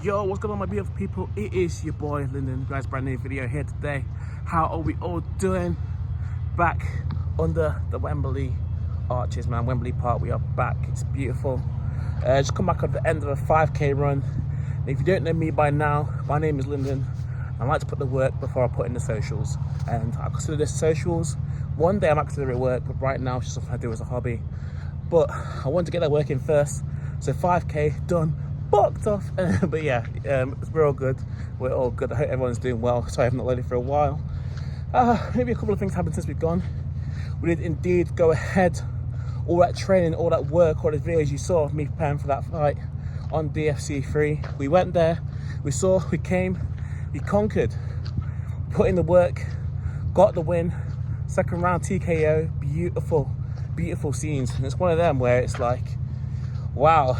Yo, what's going on, my beautiful people? It is your boy Lyndon, guys. Brand new video here today. How are we all doing? Back under the Wembley arches, man. Wembley Park, we are back. It's beautiful. Just come back at the end of a 5k run. And if you don't know me by now, my name is Lyndon. I like to put the work before I put in the socials, and I consider this socials. One day I might consider it work, but right now it's just something I do as a hobby. But I want to get that work in first. So 5k done, booked off. But yeah, we're all good. We're all good. I hope everyone's doing well. Sorry, I've not loaded for a while. Maybe a couple of things happened since we've gone. We did indeed go ahead. All that training, all that work, all the videos you saw of me preparing for that fight on DFC3. We went there, we saw, we came, we conquered, put in the work, got the win. Second round TKO, beautiful, beautiful scenes. And it's one of them where it's like, wow,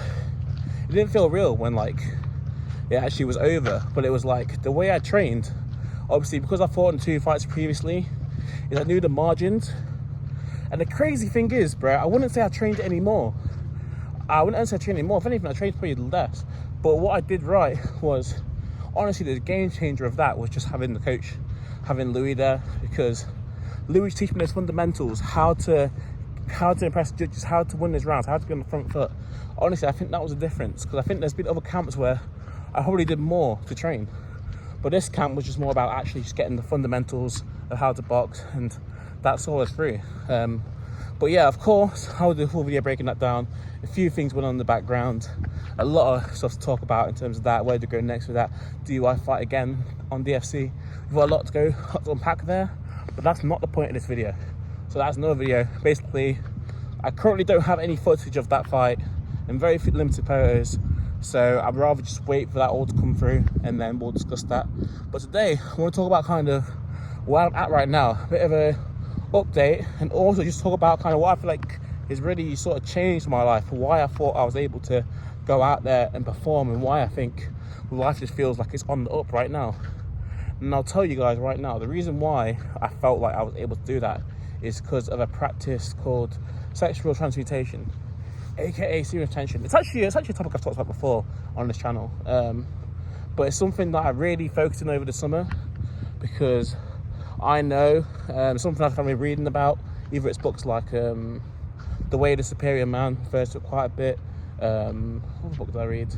it didn't feel real when like it actually was over, but it was like the way I trained, obviously because I fought in 2 fights previously, is I knew the margins. And the crazy thing is, bro, I wouldn't say I trained anymore. I wouldn't say I trained anymore. If anything, I trained probably less. But what I did right was, honestly, the game changer of that was just having the coach, having Louis there, because Louis teaching me those fundamentals, how to impress judges, how to win those rounds, how to be on the front foot. Honestly, I think that was the difference, because I think there's been other camps where I probably did more to train, but this camp was just more about actually just getting the fundamentals of how to box, and that saw us through. But yeah, of course, I will do a full video breaking that down. A few things went on in the background, a lot of stuff to talk about in terms of that, where to go next with that. Do I fight again on DFC? We've got a lot to unpack there, but that's not the point of this video. So that's another video. Basically, I currently don't have any footage of that fight and very limited photos, so I'd rather just wait for that all to come through and then we'll discuss that. But today, I want to talk about kind of where I'm at right now, a bit of a update, and also just talk about kind of what I feel like has really sort of changed my life, why I thought I was able to go out there and perform, and why I think life just feels like it's on the up right now. And I'll tell you guys right now, the reason why I felt like I was able to do that is because of a practice called sexual transmutation, aka semen retention. It's actually a topic I've talked about before on this channel, but it's something that I really focused on over the summer, because I know something I've been reading about. Either it's books like The Way of the Superior Man, refers to it quite a bit. What book did I read?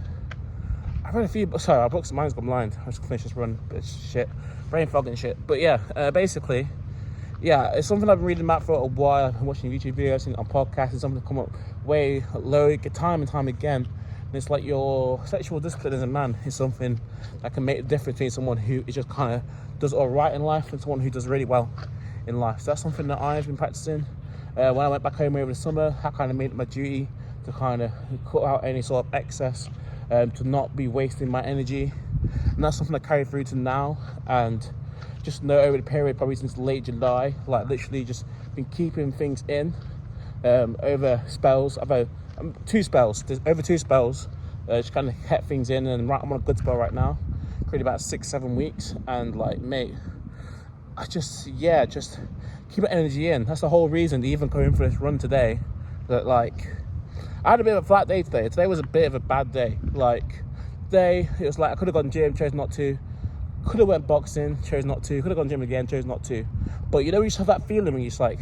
I read a few books. Sorry, our books, mine's gone blind. I just finished this run, but it's shit, brain fog and shit. But yeah, basically, yeah, it's something I've been reading about for a while. I've been watching YouTube videos and on podcasts, and something that come up way low, time and time again. And it's like your sexual discipline as a man is something that can make the difference between someone who is just kind of does all right in life and someone who does really well in life. So that's something that I've been practicing. When I went back home over the summer, I kind of made it my duty to kind of cut out any sort of excess, to not be wasting my energy. And that's something I carry through to now. And just know over the period, probably since late July, like literally just been keeping things in over spells. I've had over 2 spells, just kind of kept things in, and I'm on a good spell right now, created about 6-7 weeks, and like, mate, I just keep my energy in. That's the whole reason to even going for this run today. That like, I had a bit of a flat day today. Today was a bit of a bad day. Like, today it was like I could have gone gym, chose not to. Could have went boxing, chose not to. Could have gone gym again, chose not to. But you know, you just have that feeling when you just like,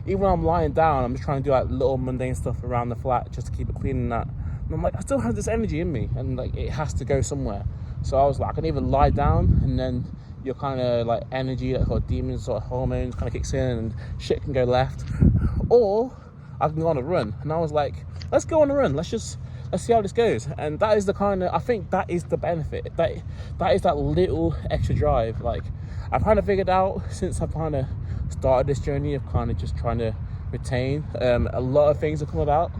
even when I'm lying down, I'm just trying to do like little mundane stuff around the flat just to keep it clean and that. And I'm like, I still have this energy in me, and like it has to go somewhere. So I was like, I can either lie down, and then your kind of like energy, that sort of demons, sort of hormones kind of kicks in, and shit can go left, or I can go on a run. And I was like, let's go on a run. Let's see how this goes. And that is the kind of, I think that is the benefit. That is that little extra drive. Like, I've kind of figured out since I've kind of started this journey of kind of just trying to retain, a lot of things have come about,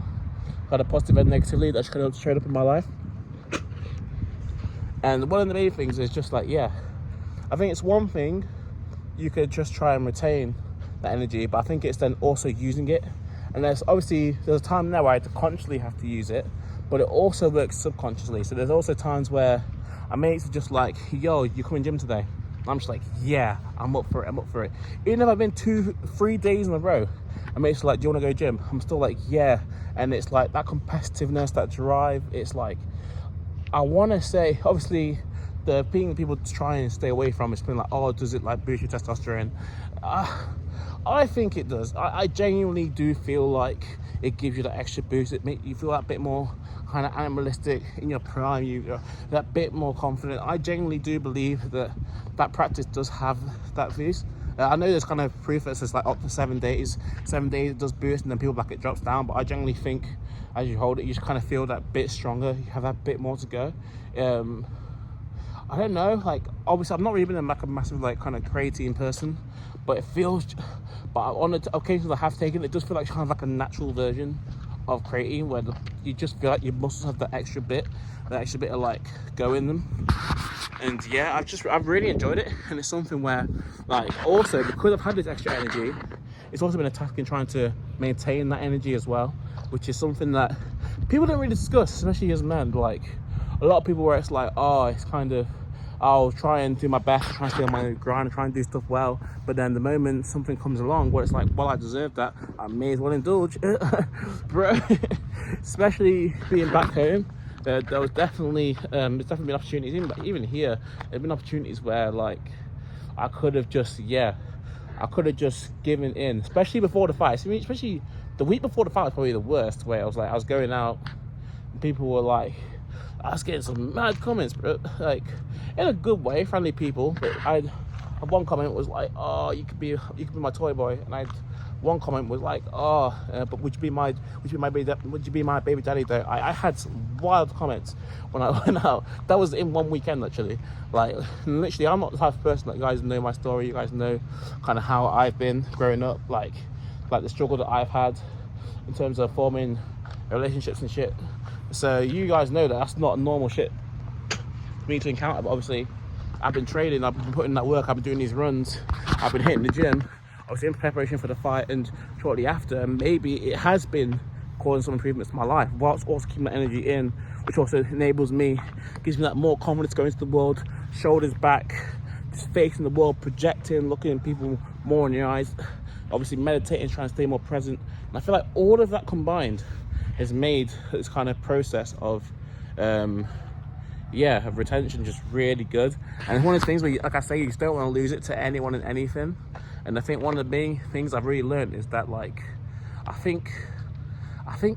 kind of positive and negatively, that's kind of showed up in my life. And one of the main things is just like, yeah, I think it's one thing you could just try and retain that energy, but I think it's then also using it. And there's a time now where I consciously have to use it, but it also works subconsciously. So there's also times where I mates are just like, yo, you coming gym today? And I'm just like, yeah, I'm up for it. Even if I've been 2-3 days in a row, and mates are like, do you want to go gym? I'm still like, yeah. And it's like that competitiveness, that drive, it's like, I want to say, obviously, the thing people try and stay away from is being like, oh, does it like boost your testosterone? I think it does. I genuinely do feel like it gives you that extra boost. It makes you feel that bit more kind of animalistic in your prime. You're that bit more confident. I genuinely do believe that practice does have that boost. I know there's kind of proof that says like up to 7 days. 7 days it does boost, and then people back it drops down. But I generally think as you hold it, you just kind of feel that bit stronger. You have that bit more to go. I don't know, like obviously I've not really been like a massive like kind of creatine person, but it feels, but on the occasions I have taken it, does feel like kind of like a natural version of creatine, where you just feel like your muscles have that extra bit of like go in them. And yeah, I've really enjoyed it, and it's something where like also because I've had this extra energy, it's also been a task in trying to maintain that energy as well, which is something that people don't really discuss, especially as men. Like a lot of people where it's like, oh, it's kind of, I'll try and do my best, try and stay on my grind, and try and do stuff well. But then the moment something comes along where it's like, well, I deserve that, I may as well indulge. Bro, especially being back home, there was definitely, there's definitely been opportunities, even here, there've been opportunities where like, I could have just given in, especially before the fight. I mean, especially the week before the fight was probably the worst, where I was going out, and people were like, I was getting some mad comments, bro, like in a good way, friendly people. But one comment was like, oh, you could be my toy boy, and one comment was like, oh, but would you be my baby daddy though? I had some wild comments when I went out. That was in one weekend actually. Like literally, I'm not the type of person that you guys know my story. You guys know kind of how I've been growing up, like the struggle that I've had in terms of forming relationships and shit. So you guys know that that's not normal shit for me to encounter. But obviously, I've been training, I've been putting in that work, I've been doing these runs, I've been hitting the gym, obviously in preparation for the fight and shortly after. And maybe it has been causing some improvements to my life, whilst also keeping that energy in, which also enables me, gives me that more confidence going into the world, shoulders back, just facing the world, projecting, looking at people more in the eyes, obviously meditating, trying to stay more present. And I feel like all of that combined has made this kind of process of of retention just really good. And it's one of those things where like I say, you just don't want to lose it to anyone and anything. And I think one of the main things I've really learned is that like I think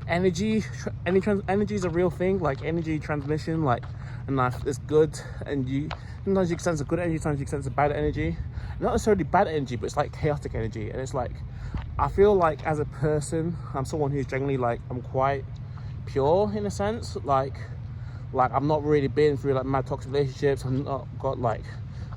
energy is a real thing, like energy transmission, like, and it's good. And sometimes you can sense a good energy, sometimes you can sense a bad energy, not necessarily bad energy, but it's like chaotic energy. And it's like, I feel like as a person, I'm someone who's generally like, I'm quite pure in a sense. Like I've not really been through like mad toxic relationships. I've not got like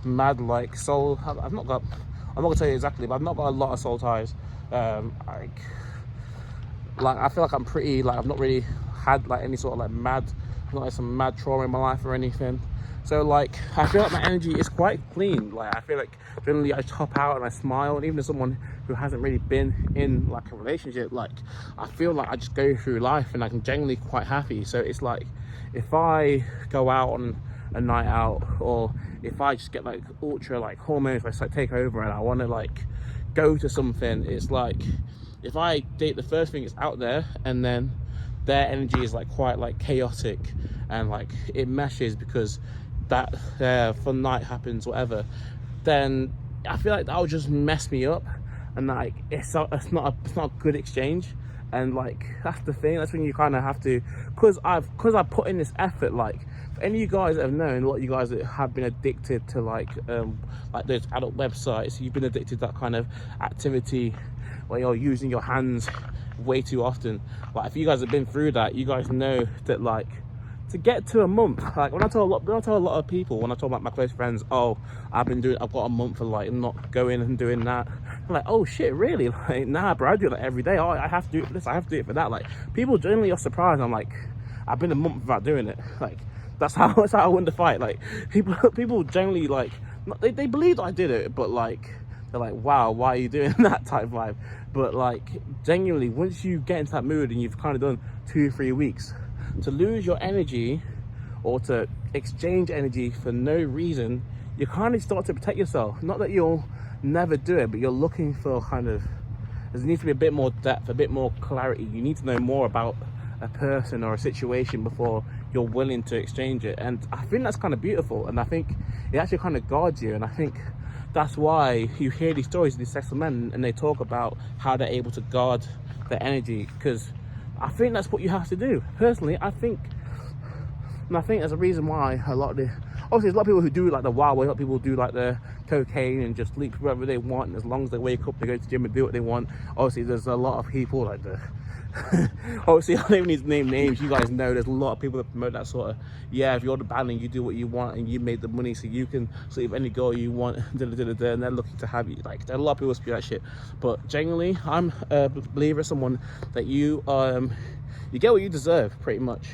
mad like soul. I'm not gonna tell you exactly, but I've not got a lot of soul ties. Like I feel like I'm pretty, like I've not really had like any sort of like not like some mad trauma in my life or anything. So like I feel like my energy is quite clean. Like I feel like generally I hop out and I smile, and even as someone who hasn't really been in like a relationship, like I feel like I just go through life and I'm generally quite happy. So it's like if I go out on a night out, or if I just get like ultra like hormones like take over and I want to like go to something, it's like if I date the first thing that's out there, and then their energy is like quite like chaotic and like it meshes because that fun night happens, whatever, then I feel like that will just mess me up, and like it's not a good exchange. And like that's the thing, that's when you kind of have to, because I've put in this effort. Like for any of you guys that have known, a lot of you guys that have been addicted to like those adult websites, you've been addicted to that kind of activity where you're using your hands way too often. Like if you guys have been through that, you guys know that like to get to a month, like when I tell a lot of people, when I talk about my close friends, oh, I've got a month of like not going and doing that, I'm like, oh shit, really? Like, nah bro, I do that every day. Oh, I have to do it for this, I have to do it for that. Like people generally are surprised. I'm like, I've been a month without doing it. Like that's how I win the fight. Like people generally like they believe that I did it, but like they're like, wow, why are you doing that type of vibe? But like genuinely, once you get into that mood and you've kind of done 2-3 weeks, to lose your energy or to exchange energy for no reason, you kind of start to protect yourself. Not that you'll never do it, but you're looking for kind of, there needs to be a bit more depth, a bit more clarity. You need to know more about a person or a situation before you're willing to exchange it. And I think that's kind of beautiful, and I think it actually kind of guards you. And I think that's why you hear these stories of these successful men, and they talk about how they're able to guard their energy, because I think that's what you have to do. Personally, I think there's a reason why a lot of the, obviously there's a lot of people who do like the wild way, a lot of people do like the cocaine and just sleep wherever they want, and as long as they wake up, they go to the gym and do what they want. Obviously there's a lot of people like the obviously I don't even need to name names, you guys know there's a lot of people that promote that sort of, yeah, if you're the band and you do what you want and you made the money so you can sleep with any girl you want, and they're looking to have you. Like, there are a lot of people who speak that shit, but genuinely I'm a believer, someone that you get what you deserve pretty much,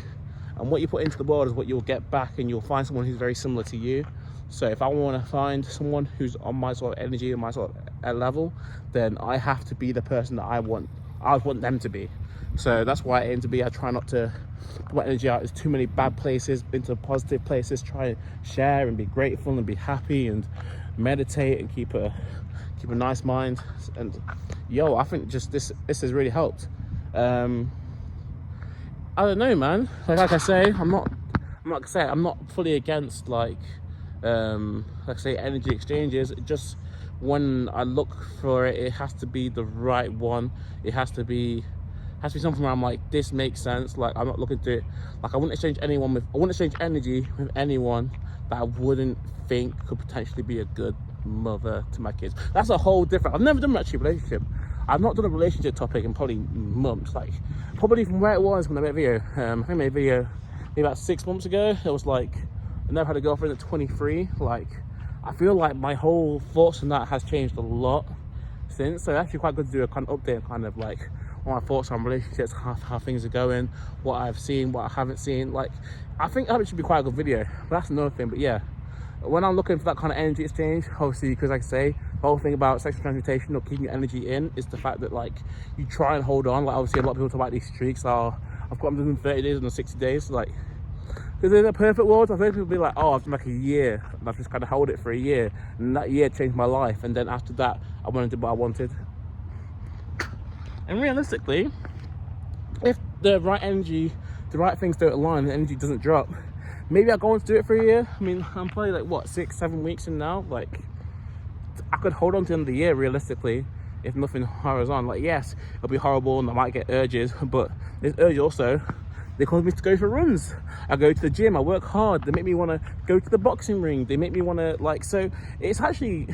and what you put into the world is what you'll get back, and you'll find someone who's very similar to you. So if I want to find someone who's on my sort of energy and my sort of level, then I have to be the person that I want them to be. So that's why I aim to be. I try not to put my energy out. There's too many bad places, into positive places. Try and share and be grateful and be happy and meditate and keep a nice mind. And I think just this has really helped. I don't know, man. Like I say, I'm not fully against like I say, energy exchanges. It just, when I look for it, it has to be the right one. It has to be something where I'm like, this makes sense. Like, I'm not looking to it. Like, I wouldn't exchange energy with anyone that I wouldn't think could potentially be a good mother to my kids. That's a whole different. I've never done actually a relationship. I've not done a relationship topic in probably months. Like, probably from where it was when I made a video. I think I made a video maybe about 6 months ago. It was like, I never had a girlfriend at 23. Like, I feel like my whole thoughts on that has changed a lot since. So it's actually quite good to do a kind of update, kind of like what my thoughts on relationships, how things are going, what I've seen, what I haven't seen. Like, I think that should be quite a good video, but that's another thing. But yeah, when I'm looking for that kind of energy exchange, obviously, because like I say, the whole thing about sexual transmutation or keeping your energy in is the fact that like you try and hold on. Like, obviously a lot of people talk about these streaks. I've got them doing 30 days and 60 days. Like, because in a perfect world, I think people be like, oh, I've done like a year and I've just kind of held it for a year, and that year changed my life, and then after that I went and did what I wanted. And realistically, if the right energy, the right things don't align, the energy doesn't drop, maybe I'll go on to do it for a year. I mean, I'm probably like, what, 6-7 weeks in now. Like, I could hold on to the end of the year realistically if nothing horrors on. Like, yes, it'll be horrible and I might get urges, but this urge also, they cause me to go for runs. I go to the gym, I work hard, they make me want to go to the boxing ring, they make me want to, like, so it's actually,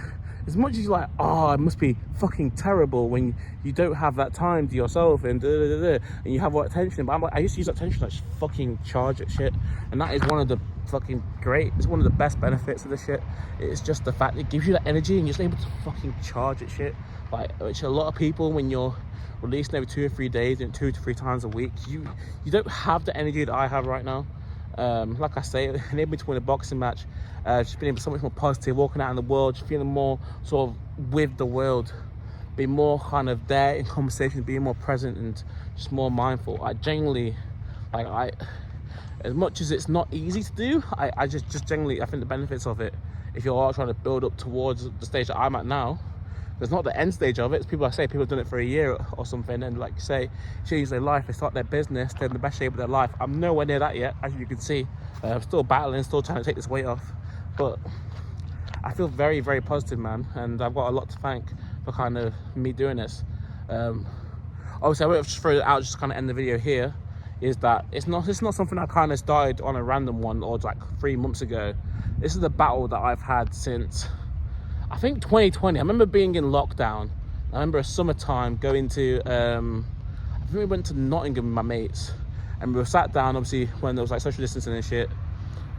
as much as you're like, oh, it must be fucking terrible when you don't have that time to yourself and and you have all that attention. But I'm like, I used to use that attention to like fucking charge at shit, and that is one of the fucking it's one of the best benefits of this shit. It's just the fact it gives you that energy and you're just able to fucking charge at shit. Like, which a lot of people, when you're releasing every 2 or 3 days and 2 to 3 times a week, you don't have the energy that I have right now. Like I say, it enabled me to win a boxing match. Just being so much more positive, walking out in the world, just feeling more sort of with the world, being more kind of there in conversations, being more present and just more mindful. I genuinely, like, as much as it's not easy to do, I just genuinely, I think the benefits of it, if you are trying to build up towards the stage that I'm at now, there's not the end stage of it. It's people have done it for a year or something, and like say, change their life, they start their business, they're in the best shape of their life. I'm nowhere near that yet, as you can see. I'm still battling, still trying to take this weight off, but I feel very, very positive, man, and I've got a lot to thank for kind of me doing this. Obviously, I won't just throw it out, just kind of end the video here, is that it's not something I kind of started on a random one or like 3 months ago. This is a battle that I've had since, I think, 2020. I remember being in lockdown. I remember a summertime going to, I think we went to Nottingham with my mates, and we were sat down, obviously, when there was like social distancing and shit.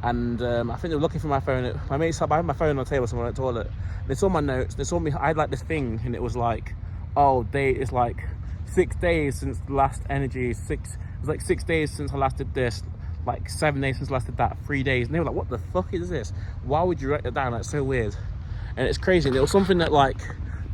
And I think they were looking for my phone. My mates, I had my phone on the table somewhere at the toilet. They saw my notes. They saw me. I had like this thing, and it was like, oh, it's like 6 days since the last energy. It was like 6 days since I last did this. Like 7 days since I last did that. 3 days. And they were like, what the fuck is this? Why would you write that down? That's so weird. And it's crazy. And it was something that like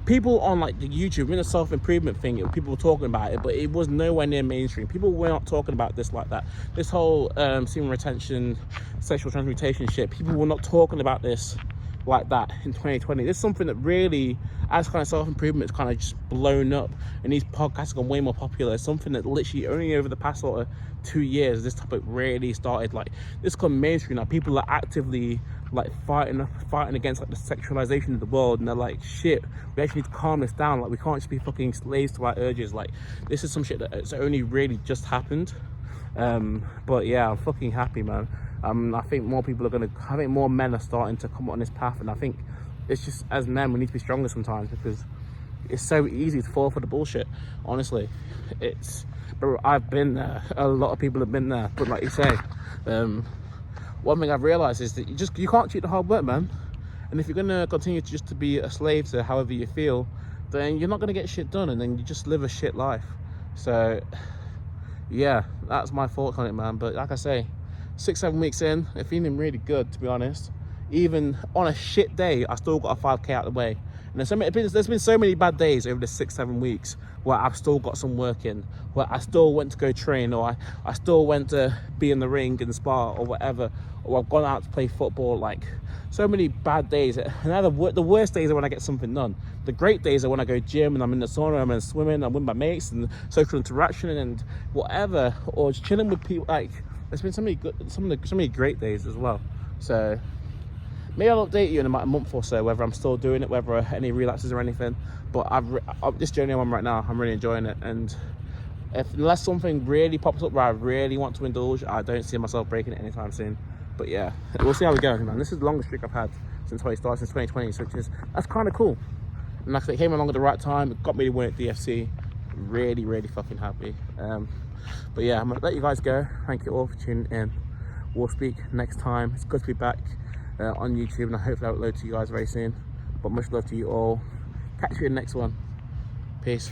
people on like the YouTube, in the self-improvement thing, people were talking about it, but it was nowhere near mainstream. People were not talking about this like that. This whole semen retention, sexual transmutation shit, people were not talking about this like that in 2020. This is something that really, as kind of self-improvement, is kind of just blown up, and these podcasts have gone way more popular. It's something that literally only over the past sort of 2 years this topic really started, like, this come mainstream now. People are actively like fighting against like the sexualization of the world, and they're like, shit, we actually need to calm this down. Like, we can't just be fucking slaves to our urges. Like, this is some shit that it's only really just happened. But yeah, I'm fucking happy, man. I think more people are I think more men are starting to come on this path, and I think it's just, as men, we need to be stronger sometimes, because it's so easy to fall for the bullshit. Honestly, but I've been there. A lot of people have been there. But like you say, one thing I've realized is that you can't cheat the hard work, man. And if you're gonna continue to be a slave to however you feel, then you're not gonna get shit done, and then you just live a shit life. So yeah, that's my thoughts on it, man. But like I say, 6-7 weeks in, I'm feeling really good, to be honest. Even on a shit day, I still got a 5k out of the way. And there's been so many bad days over the 6-7 weeks where I've still got some work in, where I still went to go train, or I still went to be in the ring and spar or whatever, or I've gone out to play football. Like, so many bad days. And now the worst days are when I get something done. The great days are when I go gym and I'm in the sauna, I'm in swimming, I'm with my mates and social interaction and whatever, or just chilling with people. Like, there's been so many great days as well. So maybe I'll update you in about a month or so whether I'm still doing it, whether any relapses or anything. But this journey I'm on right now, I'm really enjoying it. And unless something really pops up where I really want to indulge, I don't see myself breaking it anytime soon. But yeah, we'll see how we go, man. This is the longest streak I've had since I started, since 2020, that's kind of cool. And like I said, it came along at the right time. It got me to win at DFC. Really, really fucking happy. But yeah, I'm gonna let you guys go. Thank you all for tuning in. We'll speak next time. It's good to be back on YouTube, and I hope I'll upload to you guys very soon. But much love to you all. Catch you in the next one. Peace.